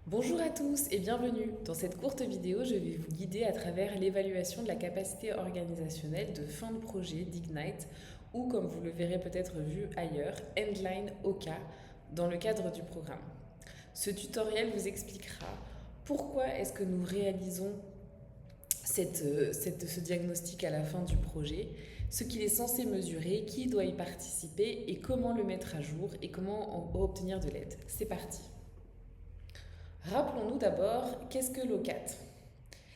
Bonjour à tous et bienvenue. Dans cette courte vidéo, je vais vous guider à travers l'évaluation de la capacité organisationnelle de fin de projet d'Ignite ou, comme vous le verrez peut-être vu ailleurs, Endline OKA dans le cadre du programme. Ce tutoriel vous expliquera pourquoi est-ce que nous réalisons ce diagnostic à la fin du projet, ce qu'il est censé mesurer, qui doit y participer et comment le mettre à jour et comment obtenir de l'aide. C'est parti. Rappelons-nous d'abord, qu'est-ce que l'OCAT?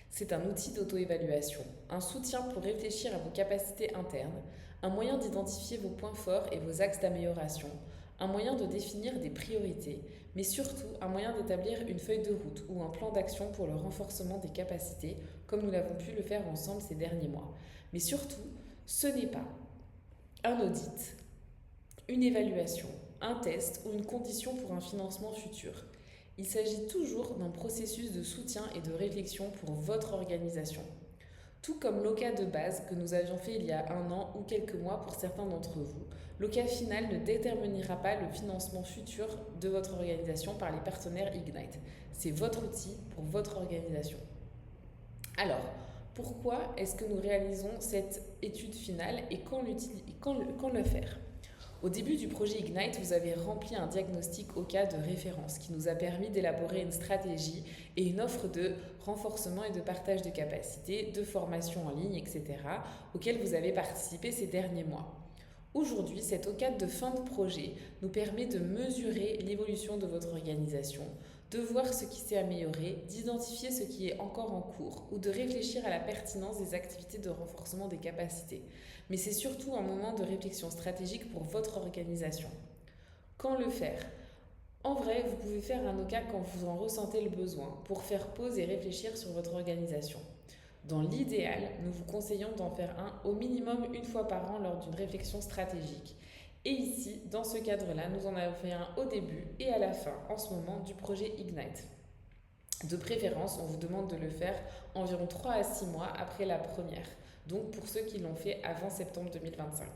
C'est un outil d'auto-évaluation, un soutien pour réfléchir à vos capacités internes, un moyen d'identifier vos points forts et vos axes d'amélioration, un moyen de définir des priorités, mais surtout un moyen d'établir une feuille de route ou un plan d'action pour le renforcement des capacités, comme nous l'avons pu le faire ensemble ces derniers mois. Mais surtout, ce n'est pas un audit, une évaluation, un test ou une condition pour un financement futur. Il s'agit toujours d'un processus de soutien et de réflexion pour votre organisation. Tout comme l'OCA de base que nous avions fait il y a un an ou quelques mois pour certains d'entre vous, l'OCA final ne déterminera pas le financement futur de votre organisation par les partenaires Ignite. C'est votre outil pour votre organisation. Alors, pourquoi est-ce que nous réalisons cette étude finale et quand le faire? Au début du projet Ignite, vous avez rempli un diagnostic OCA de référence qui nous a permis d'élaborer une stratégie et une offre de renforcement et de partage de capacités, de formation en ligne, etc., auxquelles vous avez participé ces derniers mois. Aujourd'hui, cet OCA de fin de projet nous permet de mesurer l'évolution de votre organisation, de voir ce qui s'est amélioré, d'identifier ce qui est encore en cours ou de réfléchir à la pertinence des activités de renforcement des capacités. Mais c'est surtout un moment de réflexion stratégique pour votre organisation. Quand le faire? En vrai, vous pouvez faire un OCA quand vous en ressentez le besoin pour faire pause et réfléchir sur votre organisation. Dans l'idéal, nous vous conseillons d'en faire un au minimum une fois par an lors d'une réflexion stratégique. Et ici, dans ce cadre-là, nous en avons fait un au début et à la fin, en ce moment, du projet Ignite. De préférence, on vous demande de le faire environ 3 à 6 mois après la première, donc pour ceux qui l'ont fait avant septembre 2025.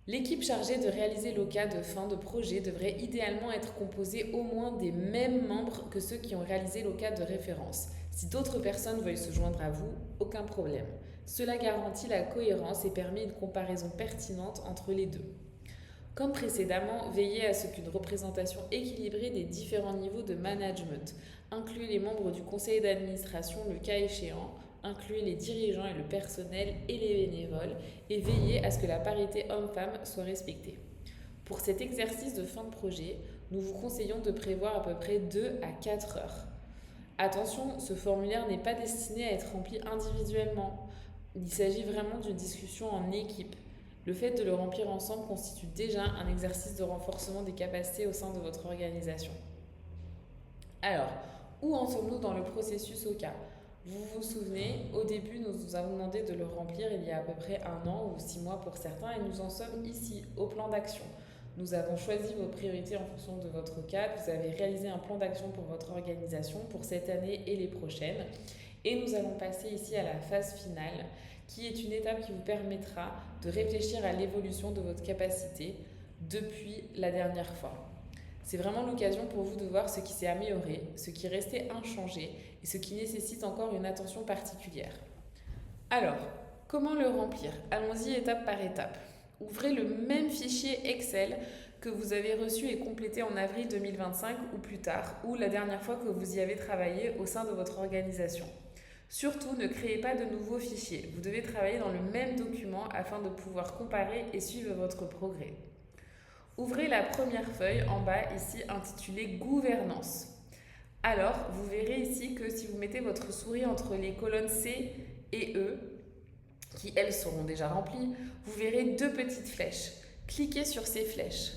L'équipe chargée de réaliser l'OCA de fin de projet devrait idéalement être composée au moins des mêmes membres que ceux qui ont réalisé l'OCA de référence. Si d'autres personnes veulent se joindre à vous, aucun problème. Cela garantit la cohérence et permet une comparaison pertinente entre les deux. Comme précédemment, veillez à ce qu'une représentation équilibrée des différents niveaux de management, incluez les membres du conseil d'administration le cas échéant, incluez les dirigeants et le personnel et les bénévoles, et veillez à ce que la parité homme-femme soit respectée. Pour cet exercice de fin de projet, nous vous conseillons de prévoir à peu près 2 à 4 heures. Attention, ce formulaire n'est pas destiné à être rempli individuellement. Il s'agit vraiment d'une discussion en équipe. Le fait de le remplir ensemble constitue déjà un exercice de renforcement des capacités au sein de votre organisation. Alors, où en sommes-nous dans le processus OCA? Vous vous souvenez, au début, nous vous avons demandé de le remplir il y a à peu près un an ou 6 mois pour certains et nous en sommes ici, au plan d'action. Nous avons choisi vos priorités en fonction de votre cadre, vous avez réalisé un plan d'action pour votre organisation pour cette année et les prochaines. Et nous allons passer ici à la phase finale, qui est une étape qui vous permettra de réfléchir à l'évolution de votre capacité depuis la dernière fois. C'est vraiment l'occasion pour vous de voir ce qui s'est amélioré, ce qui est resté inchangé et ce qui nécessite encore une attention particulière. Alors, comment le remplir? Allons-y étape par étape. Ouvrez le même fichier Excel que vous avez reçu et complété en avril 2025 ou plus tard, ou la dernière fois que vous y avez travaillé au sein de votre organisation. Surtout, ne créez pas de nouveaux fichiers. Vous devez travailler dans le même document afin de pouvoir comparer et suivre votre progrès. Ouvrez la première feuille en bas ici intitulée Gouvernance. Alors, vous verrez ici que si vous mettez votre souris entre les colonnes C et E, qui elles seront déjà remplies, vous verrez 2 petites flèches. Cliquez sur ces flèches.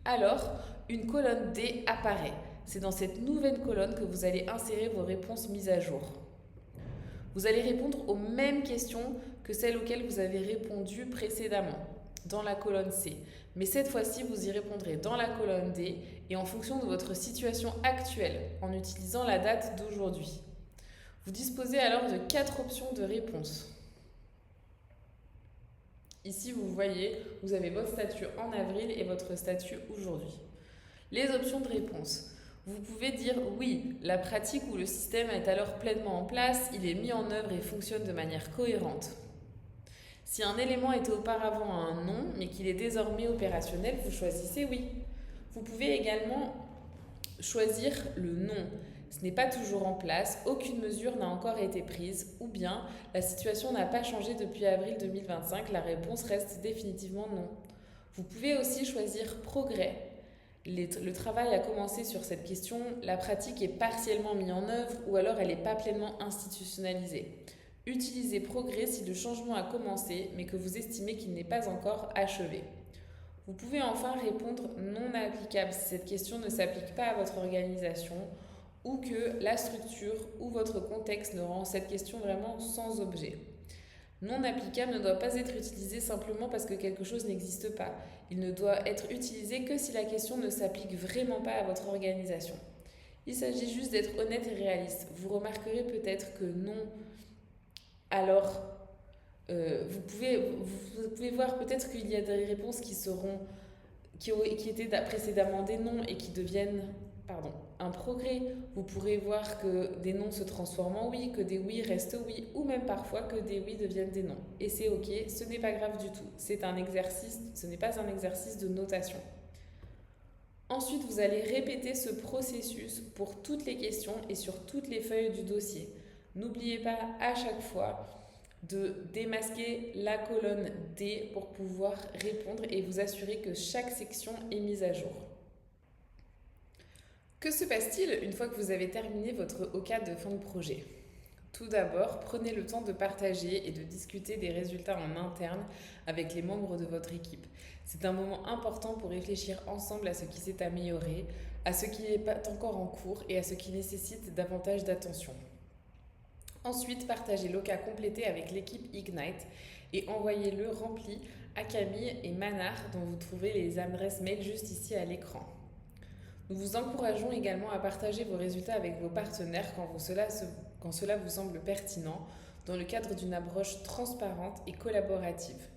Alors, une colonne D apparaît. C'est dans cette nouvelle colonne que vous allez insérer vos réponses mises à jour. Vous allez répondre aux mêmes questions que celles auxquelles vous avez répondu précédemment, dans la colonne C. Mais cette fois-ci, vous y répondrez dans la colonne D et en fonction de votre situation actuelle, en utilisant la date d'aujourd'hui. Vous disposez alors de 4 options de réponse. Ici, vous voyez, vous avez votre statut en avril et votre statut aujourd'hui. Les options de réponse. Vous pouvez dire oui, la pratique ou le système est alors pleinement en place, il est mis en œuvre et fonctionne de manière cohérente. Si un élément était auparavant un non, mais qu'il est désormais opérationnel, vous choisissez oui. Vous pouvez également choisir le non. Ce n'est pas toujours en place, aucune mesure n'a encore été prise, ou bien la situation n'a pas changé depuis avril 2025, la réponse reste définitivement non. Vous pouvez aussi choisir progrès. Le travail a commencé sur cette question, la pratique est partiellement mise en œuvre ou alors elle n'est pas pleinement institutionnalisée. Utilisez progrès si le changement a commencé mais que vous estimez qu'il n'est pas encore achevé. Vous pouvez enfin répondre non applicable si cette question ne s'applique pas à votre organisation ou que la structure ou votre contexte ne rend cette question vraiment sans objet. Non applicable ne doit pas être utilisé simplement parce que quelque chose n'existe pas. Il ne doit être utilisé que si la question ne s'applique vraiment pas à votre organisation. Il s'agit juste d'être honnête et réaliste. Vous remarquerez peut-être que non, alors vous pouvez voir peut-être qu'il y a des réponses qui étaient précédemment des non et qui deviennent un progrès. Vous pourrez voir que des non se transforment en oui, que des oui restent oui, ou même parfois que des oui deviennent des non. Et c'est ok, ce n'est pas grave du tout. C'est un exercice, ce n'est pas un exercice de notation. Ensuite, vous allez répéter ce processus pour toutes les questions et sur toutes les feuilles du dossier. N'oubliez pas à chaque fois de démasquer la colonne D pour pouvoir répondre et vous assurer que chaque section est mise à jour. Que se passe-t-il une fois que vous avez terminé votre OCA de fin de projet ? Tout d'abord, prenez le temps de partager et de discuter des résultats en interne avec les membres de votre équipe. C'est un moment important pour réfléchir ensemble à ce qui s'est amélioré, à ce qui n'est pas encore en cours et à ce qui nécessite davantage d'attention. Ensuite, partagez l'OCA complété avec l'équipe Ignite et envoyez-le rempli à Camille et Manar dont vous trouverez les adresses mail juste ici à l'écran. Nous vous encourageons également à partager vos résultats avec vos partenaires quand cela vous semble pertinent, dans le cadre d'une approche transparente et collaborative.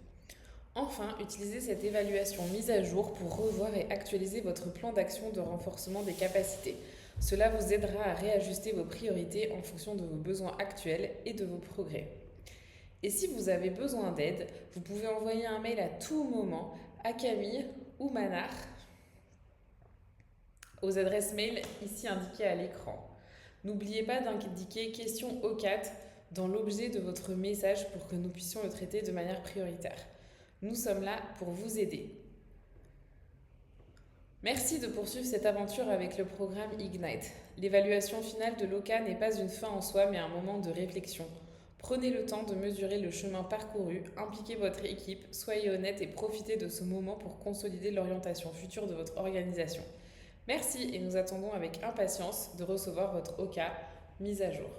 Enfin, utilisez cette évaluation mise à jour pour revoir et actualiser votre plan d'action de renforcement des capacités. Cela vous aidera à réajuster vos priorités en fonction de vos besoins actuels et de vos progrès. Et si vous avez besoin d'aide, vous pouvez envoyer un mail à tout moment à Camille ou Manar aux adresses mail ici indiquées à l'écran. N'oubliez pas d'indiquer question OCAT dans l'objet de votre message pour que nous puissions le traiter de manière prioritaire. Nous sommes là pour vous aider. Merci de poursuivre cette aventure avec le programme Ignite. L'évaluation finale de l'OCA n'est pas une fin en soi, mais un moment de réflexion. Prenez le temps de mesurer le chemin parcouru, impliquez votre équipe, soyez honnête et profitez de ce moment pour consolider l'orientation future de votre organisation. Merci et nous attendons avec impatience de recevoir votre OCA mise à jour.